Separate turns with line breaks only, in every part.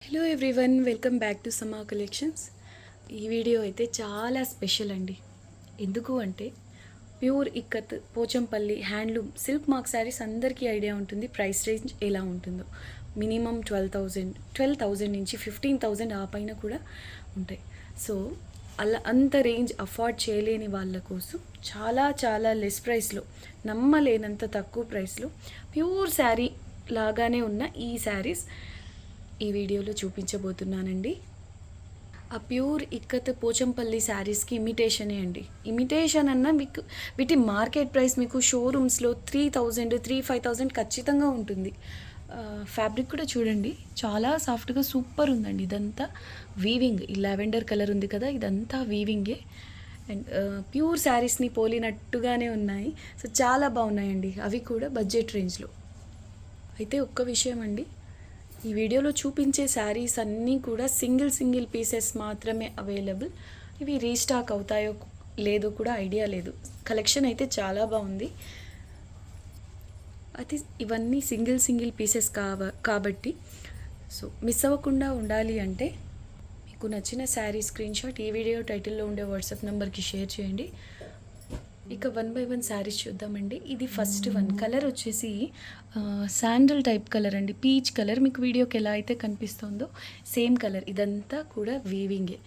Hello everyone, welcome back to Sama collections. ఈ video అయితే చాలా స్పెషల్ అండి. ఎందుకు అంటే pure ikat Pochampally handloom silk mark sarees అందరికీ ఐడియా ఉంటుంది. ప్రైస్ రేంజ్ ఎలా ఉంటుందో మినిమం 12,000 నుంచి 15,000 ఆ పైన కూడా ఉంటాయి. సో అలా అంత రేంజ్ అఫోర్డ్ చేయలేని వాళ్ళ కోసం చాలా చాలా లెస్ ప్రైస్లో, నమ్మలేనంత తక్కువ ప్రైస్లో ప్యూర్ శారీ లాగానే ఉన్న ఈ శారీస్ ఈ వీడియోలో చూపించబోతున్నానండి. ఆ ప్యూర్ ఇక్కత్ పోచంపల్లి శారీస్కి ఇమిటేషనే అండి. ఇమిటేషన్ అన్న మీకు వీటి మార్కెట్ ప్రైస్ మీకు షోరూమ్స్లో 3,000-5,000 ఖచ్చితంగా ఉంటుంది. ఫ్యాబ్రిక్ కూడా చూడండి, చాలా సాఫ్ట్గా సూపర్ ఉందండి. ఇదంతా వీవింగ్, ఈ లావెండర్ కలర్ ఉంది కదా, ఇదంతా వీవింగే. అండ్ ప్యూర్ శారీస్ని పోలినట్టుగానే ఉన్నాయి. సో చాలా బాగున్నాయండి, అవి కూడా బడ్జెట్ రేంజ్లో. అయితే ఒక్క విషయం అండి, ఈ వీడియోలో చూపించే శారీస్ అన్నీ కూడా సింగిల్ పీసెస్ మాత్రమే అవైలబుల్. ఇవి రీస్టాక్ అవుతాయో లేదో కూడా ఐడియా లేదు. కలెక్షన్ అయితే చాలా బాగుంది. అయితే ఇవన్నీ సింగిల్ పీసెస్ కాబట్టి సో మిస్ అవ్వకుండా ఉండాలి అంటే మీకు నచ్చిన శారీ స్క్రీన్ షాట్ ఈ వీడియో టైటిల్లో ఉండే వాట్సాప్ నెంబర్కి షేర్ చేయండి. ఇక 1 బై 1 శారీస్ చూద్దామండి. ఇది ఫస్ట్ వన్. కలర్ వచ్చేసి శాండల్ టైప్ కలర్ అండి, పీచ్ కలర్. మీకు వీడియోకి ఎలా అయితే కనిపిస్తుందో సేమ్ కలర్. ఇదంతా కూడా వీవింగే.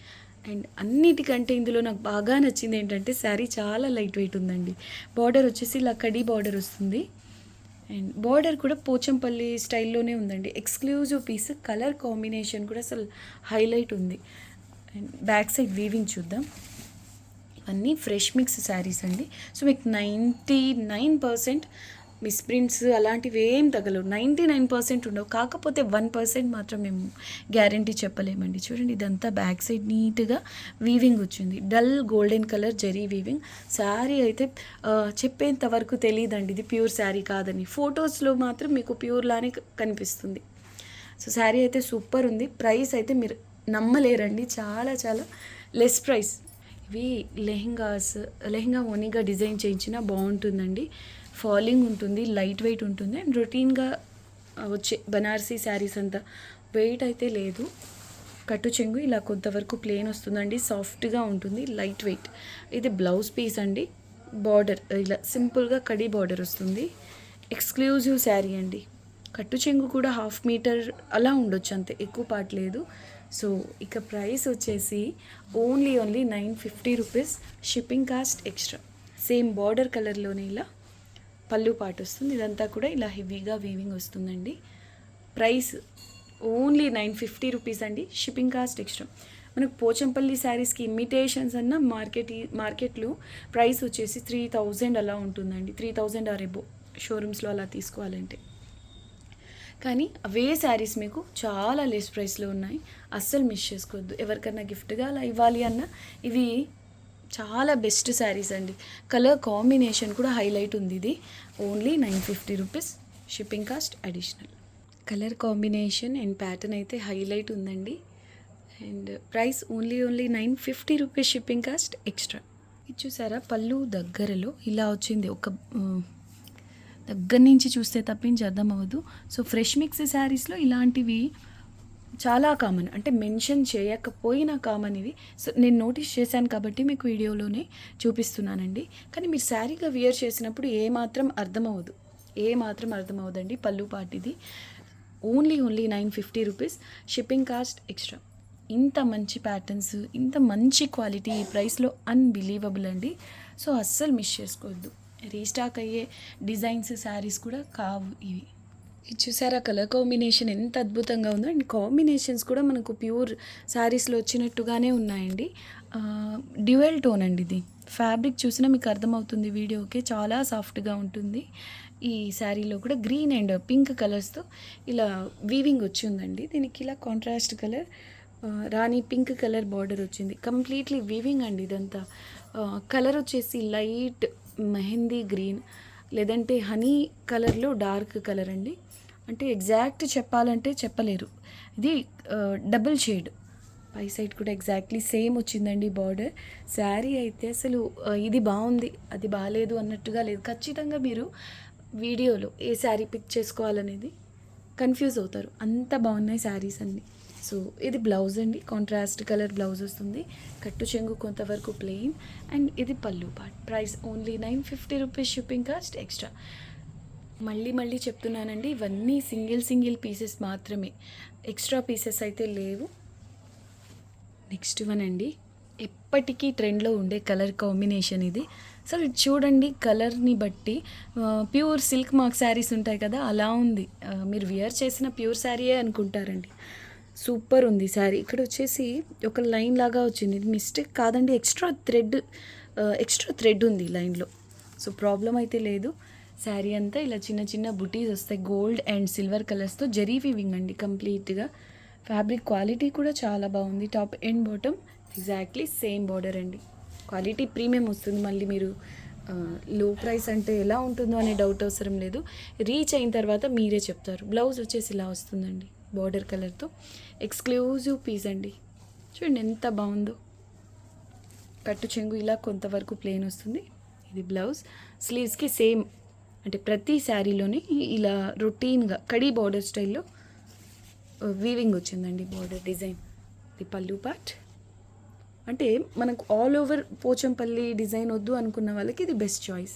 అండ్ అన్నిటికంటే ఇందులో నాకు బాగా నచ్చింది ఏంటంటే శారీ చాలా లైట్ వెయిట్ ఉందండి. బార్డర్ వచ్చేసి ఇలా కడీ బార్డర్ వస్తుంది. అండ్ బార్డర్ కూడా పోచంపల్లి స్టైల్లోనే ఉందండి. Exclusive piece. కలర్ కాంబినేషన్ కూడా అసలు హైలైట్ ఉంది. అండ్ బ్యాక్ సైడ్ వీవింగ్ చూద్దాం. ఇవన్నీ ఫ్రెష్ మిక్స్ శారీస్ అండి. సో మీకు 99% మిస్ప్రింట్స్ అలాంటివి ఏం తగలవు. 99% ఉండవు. కాకపోతే 1% మాత్రం మేము గ్యారంటీ చెప్పలేమండి. చూడండి, ఇదంతా బ్యాక్ సైడ్ నీట్గా వీవింగ్ వచ్చింది. Dull golden colour zari weaving. Sari అయితే చెప్పేంత వరకు తెలియదండి ఇది ప్యూర్ శారీ కాదని. ఫొటోస్లో మాత్రం మీకు ప్యూర్ లానే కనిపిస్తుంది. సో శారీ అయితే సూపర్ ఉంది. ప్రైస్ అయితే మీరు నమ్మలేరండి, చాలా చాలా లెస్ ప్రైస్. ఇవి లెహంగా ఓనీగా డిజైన్ చేయించినా బాగుంటుందండి. ఫాలింగ్ ఉంటుంది, లైట్ వెయిట్ ఉంటుంది. అండ్ రొటీన్గా వచ్చే బనారసీ శారీస్ అంతా వెయిట్ అయితే లేదు. కట్టు చెంగు ఇలా కొంతవరకు ప్లెయిన్ వస్తుందండి, సాఫ్ట్గా ఉంటుంది, లైట్ వెయిట్. ఇది బ్లౌజ్ పీస్ అండి. బార్డర్ ఇలా సింపుల్గా కడీ బార్డర్ వస్తుంది. ఎక్స్క్లూజివ్ శారీ అండి. కట్టు చెంగు కూడా 1/2 మీటర్ అలా ఉండొచ్చు, అంతే, ఎక్కువ పాటు లేదు. సో ఇక ప్రైస్ వచ్చేసి only 950 rupees, shipping cost extra. Same border కలర్లోనే ఇలా పళ్ళు పాటు వస్తుంది. ఇదంతా కూడా ఇలా హెవీగా వీవింగ్ వస్తుందండి. ప్రైస్ ఓన్లీ 950 రూపీస్ అండి, షిప్పింగ్ కాస్ట్ ఎక్స్ట్రా. మనకు పోచంపల్లి శారీస్కి ఇమిటేషన్స్ అన్న మార్కెట్లో ప్రైస్ వచ్చేసి 3,000 అలా ఉంటుందండి. 3,000 ఆర్ ఎబో షోరూమ్స్లో అలా తీసుకోవాలంటే. కానీ అవే శారీస్ మీకు చాలా లెస్ ప్రైస్లో ఉన్నాయి. అస్సలు మిస్ చేసుకోవద్దు. ఎవరికన్నా గిఫ్ట్గా అలా ఇవ్వాలి అన్న ఇవి చాలా బెస్ట్ శారీస్ అండి. కలర్ కాంబినేషన్ కూడా హైలైట్ ఉంది. ఇది only 950 rupees, shipping cost additional. Colour combination and pattern అయితే హైలైట్ ఉందండి. And price only 950 rupees, shipping cost extra. ఇది చూసారా, పళ్ళు దగ్గరలో ఇలా వచ్చింది. ఒక దగ్గర నుంచి చూస్తే తప్పించి అర్థం అవ్వదు. సో ఫ్రెష్ మిక్స్ శారీస్లో ఇలాంటివి చాలా కామన్, అంటే మెన్షన్ చేయకపోయినా కామన్ ఇవి. సో నేను నోటీస్ చేశాను కాబట్టి మీకు వీడియోలోనే చూపిస్తున్నానండి. కానీ మీరు శారీగా వియర్ చేసినప్పుడు ఏమాత్రం అర్థమవుదండి. పళ్ళు పాటిది only 950 rupees, shipping cost extra. ఇంత మంచి ప్యాటర్న్స్, ఇంత మంచి క్వాలిటీ ఈ ప్రైస్లో అన్బిలీవబుల్ అండి. సో అస్సలు మిస్ చేసుకోవద్దు. రీస్టాక్ అయ్యే డిజైన్స్ శారీస్ కూడా కావు ఇవి. ఇది చూసారా, కలర్ కాంబినేషన్ ఎంత అద్భుతంగా ఉందో. అండ్ కాంబినేషన్స్ కూడా మనకు ప్యూర్ శారీస్లో వచ్చినట్టుగానే ఉన్నాయండి. డ్యూయల్ టోన్ అండి ఇది. ఫ్యాబ్రిక్ చూసినా మీకు అర్థమవుతుంది వీడియోకి, చాలా సాఫ్ట్గా ఉంటుంది. ఈ శారీలో కూడా గ్రీన్ అండ్ పింక్ కలర్స్తో ఇలా వీవింగ్ వచ్చి ఉందండి. దీనికి ఇలా కాంట్రాస్ట్ కలర్ రాణి పింక్ కలర్ బార్డర్ వచ్చింది. కంప్లీట్లీ వీవింగ్ అండి ఇదంతా. కలర్ వచ్చేసి లైట్ మెహందీ గ్రీన్, లేదంటే హనీ కలర్లో డార్క్ కలర్ అండి. అంటే ఎగ్జాక్ట్ చెప్పాలంటే చెప్పలేరు. ఇది డబుల్ షేడ్. పై సైడ్ కూడా ఎగ్జాక్ట్లీ సేమ్ వచ్చిందండి బార్డర్. శారీ అయితే అసలు ఇది బాగుంది అది బాగాలేదు అన్నట్టుగా లేదు. ఖచ్చితంగా మీరు వీడియోలో ఏ శారీ పిక్ చేసుకోవాలనేది కన్ఫ్యూజ్ అవుతారు, అంత బాగున్నాయి శారీస్ అన్నీ. సో ఇది బ్లౌజ్ అండి, కాంట్రాస్ట్ కలర్ బ్లౌజ్ వస్తుంది, కట్టు చెంగు కొంతవరకు ప్లెయిన్, అండ్ ఇది పళ్ళు part. Price only 950 rupees, shipping cost extra. మళ్ళీ చెప్తున్నానండి, ఇవన్నీ సింగిల్ పీసెస్ మాత్రమే, ఎక్స్ట్రా పీసెస్ అయితే లేవు. నెక్స్ట్ వన్ అండి, ఎప్పటికీ ట్రెండ్లో ఉండే కలర్ కాంబినేషన్ ఇది. అసలు చూడండి, కలర్ని బట్టి ప్యూర్ సిల్క్ మార్క్ శారీస్ ఉంటాయి కదా, అలా ఉంది. మీరు వియర్ చేసిన ప్యూర్ శారీయే అనుకుంటారండి. సూపర్ ఉంది శారీ. ఇక్కడ వచ్చేసి ఒక లైన్ లాగా వచ్చింది, ఇది మిస్టేక్ కాదండి, ఎక్స్ట్రా థ్రెడ్ ఉంది లైన్లో. సో ప్రాబ్లం అయితే లేదు. శారీ అంతా ఇలా చిన్న బుటీస్ వస్తాయి, గోల్డ్ అండ్ సిల్వర్ కలర్స్తో, జరీ వీవింగ్ అండి కంప్లీట్గా. ఫ్యాబ్రిక్ క్వాలిటీ కూడా చాలా బాగుంది, top and bottom exactly same border అండి. క్వాలిటీ ప్రీమియం వస్తుంది. మళ్ళీ మీరు లో ప్రైస్ అంటే ఎలా ఉంటుందో అనే డౌట్ అవసరం లేదు, రీచ్ అయిన తర్వాత మీరే చెప్తారు. బ్లౌజ్ వచ్చేసి ఇలా వస్తుందండి, బార్డర్ కలర్తో, ఎక్స్క్లూజివ్ పీస్ అండి. చూడండి ఎంత బాగుందో. కట్టు చెంగు ఇలా కొంతవరకు ప్లెయిన్ వస్తుంది, ఇది బ్లౌజ్. స్లీవ్స్కి సేమ్, అంటే ప్రతి శారీలోని ఇలా రొటీన్గా కడీ బార్డర్ స్టైల్లో వీవింగ్ వచ్చిందండి బార్డర్ డిజైన్. ఇది పళ్ళు పార్ట్. అంటే మనకు ఆల్ ఓవర్ పోచంపల్లి డిజైన్ వద్దు అనుకున్న వాళ్ళకి ఇది బెస్ట్ చాయిస్.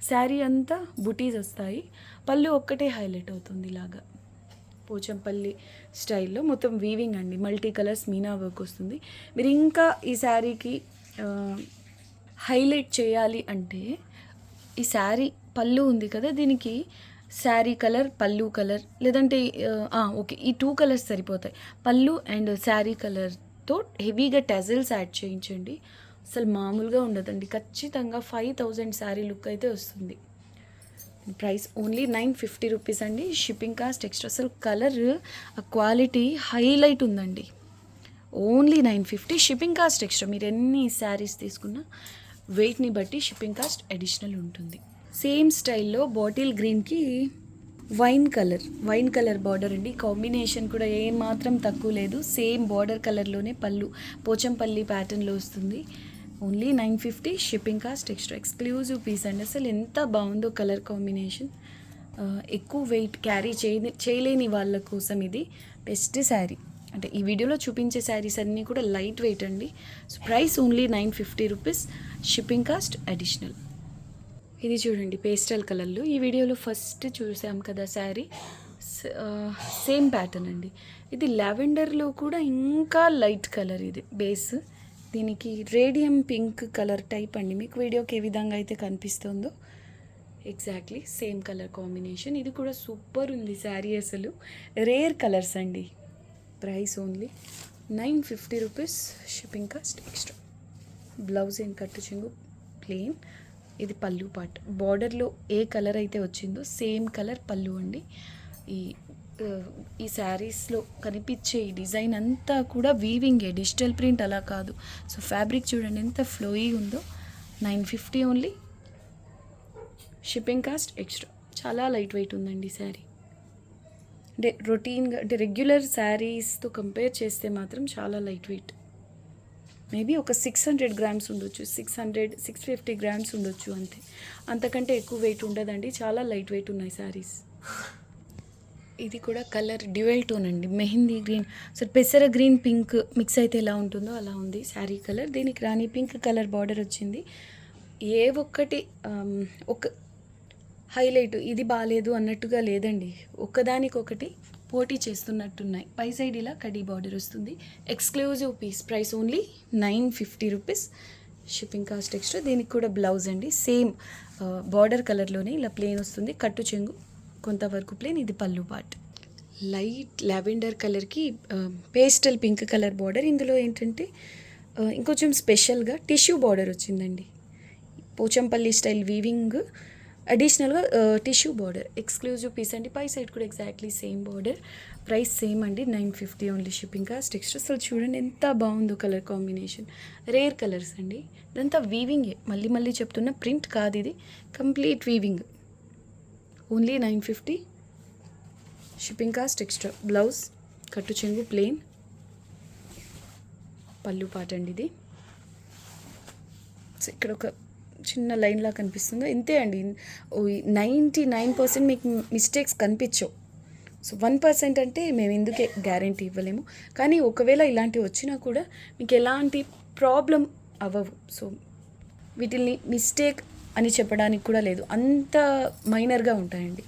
శారీ అంతా బుటీస్ వస్తాయి, పళ్ళు ఒక్కటే హైలైట్ అవుతుంది ఇలాగా పోచంపల్లి స్టైల్లో, మొత్తం వీవింగ్ అండి, మల్టీ కలర్స్ మీనా వర్క్ వస్తుంది. మీరు ఇంకా ఈ శారీకి హైలైట్ చేయాలి అంటే, ఈ శారీ పళ్ళు ఉంది కదా, దీనికి శారీ కలర్, పళ్ళు కలర్, లేదంటే ఓకే ఈ 2 కలర్స్ సరిపోతాయి. పళ్ళు అండ్ శారీ కలర్తో హెవీగా టెజల్స్ యాడ్ చేయించండి, అసలు మామూలుగా ఉండదండి. ఖచ్చితంగా 5000 శారీ లుక్ అయితే వస్తుంది. ప్రైస్ ఓన్లీ 950 రూపీస్ అండి, షిప్పింగ్ కాస్ట్ ఎక్స్ట్రా. అసలు కలర్ క్వాలిటీ హైలైట్ ఉందండి. Only 950, shipping cost extra. మీరు ఎన్ని శారీస్ తీసుకున్నా వెయిట్ని బట్టి షిప్పింగ్ కాస్ట్ అడిషనల్ ఉంటుంది. సేమ్ స్టైల్లో బాటిల్ గ్రీన్కి వైన్ కలర్ బార్డర్ అండి. కాంబినేషన్ కూడా ఏమాత్రం తక్కువ లేదు, సేమ్ బార్డర్ కలర్లోనే పళ్ళు పోచంపల్లి ప్యాటర్న్లో వస్తుంది. Only 950, shipping cost extra. Exclusive piece అండి, అసలు ఎంత బాగుందో కలర్ కాంబినేషన్. ఎక్కువ వెయిట్ క్యారీ చేయలేని వాళ్ళ కోసం ఇది బెస్ట్ శారీ. అంటే ఈ వీడియోలో చూపించే శారీస్ అన్నీ కూడా లైట్ వెయిట్ అండి. So price only 950 rupees, shipping cost additional. ఇది చూడండి పేస్టల్ కలర్లో, ఈ వీడియోలో ఫస్ట్ చూసాం కదా శారీ, సేమ్ ప్యాటర్న్ అండి. ఇది లావెండర్లో కూడా ఇంకా లైట్ కలర్, ఇది బేస్. దీనికి రేడియం పింక్ కలర్ టైప్ అండి, మీకు వీడియోకి ఏ విధంగా అయితే కనిపిస్తుందో ఎగ్జాక్ట్లీ సేమ్ కలర్ కాంబినేషన్. ఇది కూడా సూపర్ ఉంది శారీ, అసలు రేర్ కలర్స్ అండి. Price only 950 rupees, shipping cost extra. Blouse and కట్టు చెంగు ప్లెయిన్, ఇది పళ్ళు పార్ట్. బార్డర్లో ఏ కలర్ అయితే వచ్చిందో సేమ్ కలర్ పళ్ళు అండి. ఈ శారీస్లో కనిపించే ఈ డిజైన్ అంతా కూడా వీవింగే, డిజిటల్ ప్రింట్ అలా కాదు. సో ఫ్యాబ్రిక్ చూడండి ఎంత ఫ్లోయీ ఉందో. 950 ఓన్లీ, షిప్పింగ్ కాస్ట్ ఎక్స్ట్రా. చాలా లైట్ వెయిట్ ఉందండి శారీ. అంటే రొటీన్గా, అంటే రెగ్యులర్ శారీస్తో కంపేర్ చేస్తే మాత్రం చాలా లైట్ వెయిట్. మేబీ ఒక 600 గ్రామ్స్ ఉండొచ్చు, 650 గ్రామ్స్ ఉండొచ్చు అంతే, అంతకంటే ఎక్కువ వెయిట్ ఉండదండి. చాలా లైట్ వెయిట్ ఉన్నాయి శారీస్. ఇది కూడా కలర్ డ్యూయల్ టోన్ అండి, మెహందీ గ్రీన్. సో పెసర గ్రీన్ పింక్ మిక్స్ అయితే ఎలా ఉంటుందో అలా ఉంది శారీ కలర్. దీనికి రాణి పింక్ కలర్ బార్డర్ వచ్చింది. ఏ ఒక్కటి ఒక హైలైట్ ఇది బాగాలేదు అన్నట్టుగా లేదండి, ఒక్కదానికొకటి పోటీ చేస్తున్నట్టున్నాయి. పై సైడ్ ఇలా కడీ బార్డర్ వస్తుంది, exclusive piece. Price only 950 rupees, shipping cost extra. దీనికి కూడా బ్లౌజ్ అండి, సేమ్ బార్డర్ కలర్లోనే ఇలా ప్లెయిన్ వస్తుంది, కట్టు చెంగు కొంతవరకు ప్లెయిన్. ఇది పళ్ళు పార్ట్. లైట్ లావెండర్ కలర్కి పేస్టల్ పింక్ కలర్ బార్డర్. ఇందులో ఏంటంటే ఇంకొంచెం స్పెషల్గా టిష్యూ బార్డర్ వచ్చిందండి, పోచంపల్లి స్టైల్ వీవింగ్, అడిషనల్గా టిష్యూ బార్డర్. ఎక్స్క్లూజివ్ పీస్ అండి, పై సైడ్ కూడా exactly same border. Price same అండి, 950 ఓన్లీ, షిప్పింగ్ కాస్ట్ ఎక్స్ట్రా. అసలు చూడండి ఎంత బాగుందో కలర్ కాంబినేషన్, రేర్ కలర్స్ అండి. ఇదంతా వీవింగే, మళ్ళీ చెప్తున్న ప్రింట్ కాదు ఇది, complete weaving. Only 950, shipping cost extra. Blouse కట్టు చెంగు ప్లెయిన్, పళ్ళు పాట అండి ఇది. సో ఇక్కడ ఒక చిన్న లైన్లా కనిపిస్తుందో ఇంతే అండి. 99% మీకు మిస్టేక్స్ కనిపించవు, సో 1% అంటే మేము ఎందుకే గ్యారంటీ ఇవ్వలేము, కానీ ఒకవేళ ఇలాంటివి వచ్చినా కూడా మీకు ఎలాంటి ప్రాబ్లం అవ్వవు. సో వీటిని మిస్టేక్ అని చెప్పడానికి కూడా లేదు, అంత మైనర్గా ఉంటాయండి.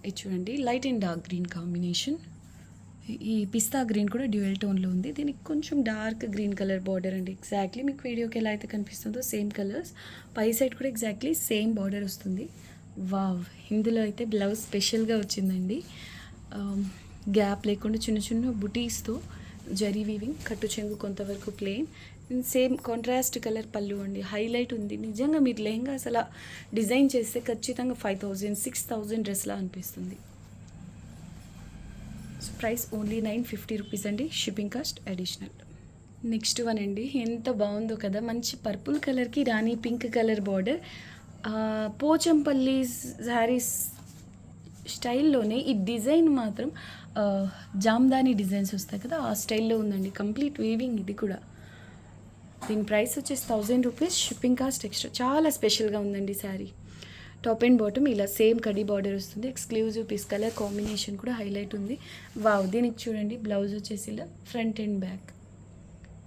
ఇది చూడండి, light and dark green combination. ఈ పిస్తా గ్రీన్ కూడా డ్యూయల్ టోన్లో ఉంది. దీనికి కొంచెం డార్క్ గ్రీన్ కలర్ బార్డర్ అండి. ఎగ్జాక్ట్లీ మీకు వీడియోకి ఎలా అయితే కనిపిస్తుందో సేమ్ కలర్స్. పై సైడ్ కూడా ఎగ్జాక్ట్లీ సేమ్ బార్డర్ వస్తుంది. వావ్, ఇందులో అయితే బ్లౌజ్ స్పెషల్గా వచ్చిందండి. గ్యాప్ లేకుండా చిన్న చిన్న బుటీస్తో జరీ వీవింగ్, కట్టు చెంగు కొంతవరకు ప్లెయిన్, సేమ్ కాంట్రాస్ట్ కలర్ పళ్ళు అండి. హైలైట్ ఉంది నిజంగా. మీరు లెహంగా అసలు డిజైన్ చేస్తే ఖచ్చితంగా 5,000 6,000 డ్రెస్లా అనిపిస్తుంది. సో ప్రైస్ ఓన్లీ 950 రూపీస్ అండి, shipping cost additional. Next one అండి, ఎంత బాగుందో కదా, మంచి పర్పుల్ కలర్కి rani pink colour border. Pochampally saris స్టైల్లోనే ఈ డిజైన్ మాత్రం జామ్దాని డిజైన్స్ వస్తాయి కదా, ఆ స్టైల్లో ఉందండి. కంప్లీట్ వీవింగ్ ఇది కూడా. దీని ప్రైస్ వచ్చేసి 1000 రూపీస్, షిప్పింగ్ కాస్ట్ ఎక్స్ట్రా. చాలా స్పెషల్గా ఉందండి శారీ. టాప్ అండ్ బాటమ్ ఇలా సేమ్ కడీ బార్డర్ వస్తుంది. ఎక్స్క్లూజివ్ పీస్, కలర్ కాంబినేషన్ కూడా హైలైట్ ఉంది. వావ్, దీనికి చూడండి బ్లౌజ్ వచ్చేసి ఇలా ఫ్రంట్ అండ్ బ్యాక్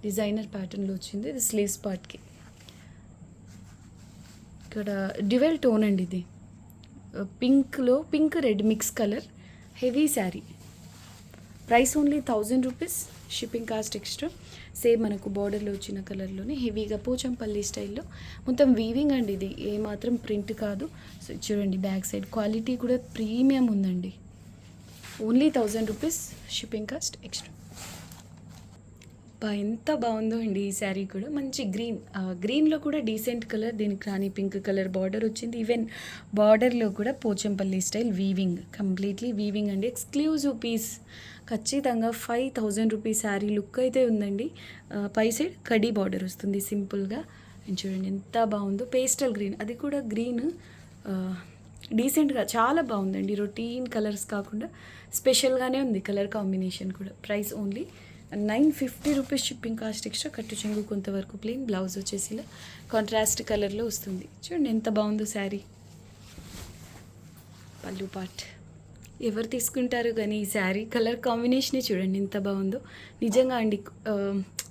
డిజైనర్ ప్యాటర్న్లో వచ్చింది. ఇది స్లీవ్స్ పార్ట్కి. ఇక్కడ డ్యూయల్ టోన్ అండి ఇది. పింక్లో pink red mix colour, heavy sari. Price only 1000 rupees, shipping cost extra. Same మనకు బార్డర్లో వచ్చిన కలర్లోనే హెవీగా పోచంపల్లి స్టైల్లో మొత్తం వీవింగ్ అండి. ఇది ఏమాత్రం ప్రింట్ కాదు. సో చూడండి బ్యాక్ సైడ్ క్వాలిటీ కూడా ప్రీమియం ఉందండి. Only 1000 rupees, shipping cost extra. ఎంత బాగుందో అండి ఈ శారీ కూడా. మంచి గ్రీన్, గ్రీన్లో కూడా డీసెంట్ కలర్. దీనికి రాణి పింక్ కలర్ బార్డర్ వచ్చింది. ఈవెన్ బార్డర్లో కూడా Pochampally style weaving, completely weaving అండి. Exclusive piece. ఖచ్చితంగా 5000 రూపీస్ శారీ లుక్ అయితే ఉందండి. పై సైడ్ కడీ బార్డర్ వస్తుంది సింపుల్గా. చూడండి ఎంత బాగుందో. పేస్టల్ గ్రీన్, అది కూడా గ్రీన్ డీసెంట్గా చాలా బాగుందండి. రొటీన్ కలర్స్ కాకుండా స్పెషల్గానే ఉంది కలర్ కాంబినేషన్ కూడా. Price only 950 rupees, shipping cost extra. కట్టు చెంగు కొంతవరకు ప్లెయిన్, బ్లౌజ్ వచ్చేసి ఇలా కాంట్రాస్ట్ కలర్లో వస్తుంది. చూడండి ఎంత బాగుందో శారీ. పళ్ళు పార్ట్ ఎవరు తీసుకుంటారు కానీ ఈ శారీ కలర్ కాంబినేషనే చూడండి ఎంత బాగుందో. నిజంగా అండి,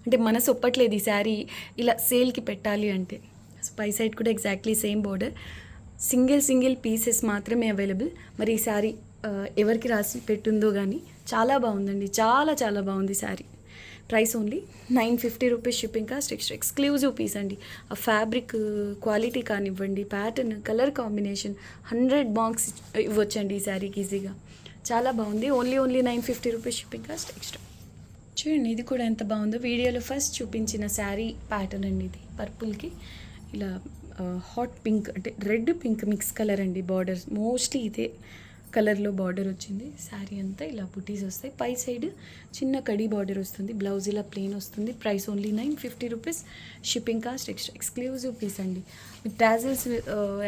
అంటే మనసు ఒప్పట్లేదు ఈ శారీ ఇలా సేల్కి పెట్టాలి అంటే. పై సైడ్ కూడా exactly same border. Single pieces మాత్రమే అవైలబుల్. మరి ఈ శారీ ఎవరికి రాసి పెట్టుందో కానీ చాలా బాగుందండి. చాలా బాగుంది saree. Price only 950 rupees, shipping cost extra. Exclusive piece అండి. ఆ ఫ్యాబ్రిక్ క్వాలిటీ కానివ్వండి, ప్యాటర్న్, కలర్ కాంబినేషన్ 100 మార్క్స్ ఇవ్వచ్చండి ఈ శారీకి ఈజీగా. చాలా బాగుంది. Only 950 rupees, shipping cost extra. చూడండి ఇది కూడా ఎంత బాగుందో. వీడియోలో ఫస్ట్ చూపించిన శారీ ప్యాటర్న్ అండి ఇది. పర్పుల్కి ఇలా హాట్ పింక్, అంటే రెడ్ పింక్ మిక్స్ కలర్ అండి. బార్డర్ మోస్ట్లీ ఇదే కలర్లో బార్డర్ వచ్చింది. శారీ అంతా ఇలా బుటీస్ వస్తాయి. పై సైడ్ చిన్న కడీ బార్డర్ వస్తుంది. బ్లౌజ్ ఇలా ప్లెయిన్ వస్తుంది. Price only 950 rupees, shipping cost extra. Exclusive piece అండి. మీకు టాజిల్స్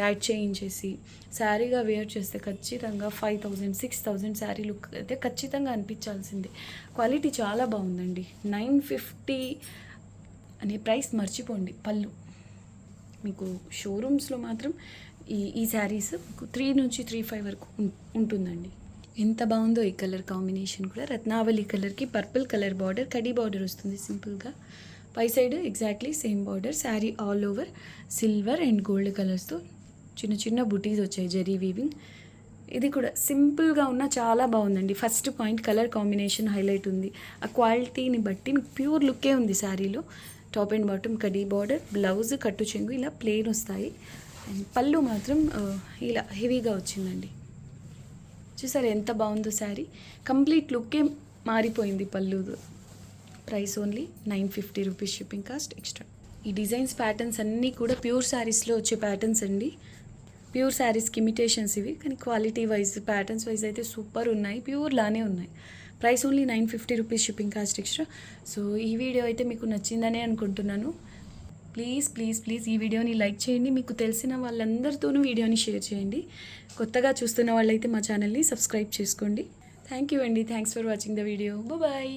యాడ్ చేయించేసి శారీగా వేర్ చేస్తే ఖచ్చితంగా 5000 6000 శారీ లుక్ అయితే ఖచ్చితంగా అనిపించాల్సిందే. క్వాలిటీ చాలా బాగుందండి. 950 అనే ప్రైస్ మర్చిపోండి. పళ్ళు మీకు షోరూమ్స్లో మాత్రం ఈ శారీస్ మీకు 3 నుంచి 3,500 వరకు ఉంటుందండి. ఎంత బాగుందో ఈ కలర్ కాంబినేషన్ కూడా. రత్నావళి కలర్కి పర్పుల్ కలర్ బార్డర్, కడీ బార్డర్ వస్తుంది సింపుల్గా. పై side exactly same border. Sari all over silver and gold కలర్స్తో చిన్న బుటీస్ వచ్చాయి, జరీ వీవింగ్. ఇది కూడా సింపుల్గా ఉన్న చాలా బాగుందండి. First point colour combination highlight ఉంది. ఆ క్వాలిటీని బట్టి మీకు ప్యూర్ లుక్కే ఉంది శారీలో. Top and bottom khadi border, blouse కట్టు చెంగు ఇలా ప్లెయిన్ వస్తాయి. అండ్ పళ్ళు మాత్రం ఇలా హెవీగా వచ్చిందండి. చూసారు ఎంత బాగుందో శారీ. కంప్లీట్ లుక్కే మారిపోయింది పళ్ళు. Price only 950 rupees, shipping cost extra. ఈ డిజైన్స్ ప్యాటర్న్స్ అన్నీ కూడా ప్యూర్ శారీస్లో వచ్చే ప్యాటర్న్స్ అండి. ప్యూర్ శారీస్కి ఇమిటేషన్స్ ఇవి, కానీ క్వాలిటీ వైజ్ ప్యాటర్న్స్ వైజ్ అయితే సూపర్ ఉన్నాయి. ప్యూర్ లానే ఉన్నాయి. Price only 950 rupees, shipping cost extra. So ఈ వీడియో అయితే మీకు నచ్చిందనే అనుకుంటున్నాను. ప్లీజ్ ఈ వీడియోని లైక్ చేయండి. మీకు తెలిసిన వాళ్ళందరితోనూ వీడియోని షేర్ చేయండి. కొత్తగా చూస్తున్న వాళ్ళైతే మా ఛానల్ని సబ్స్క్రైబ్ చేసుకోండి. థ్యాంక్ యూ అండి. Thanks for watching the video. Bye.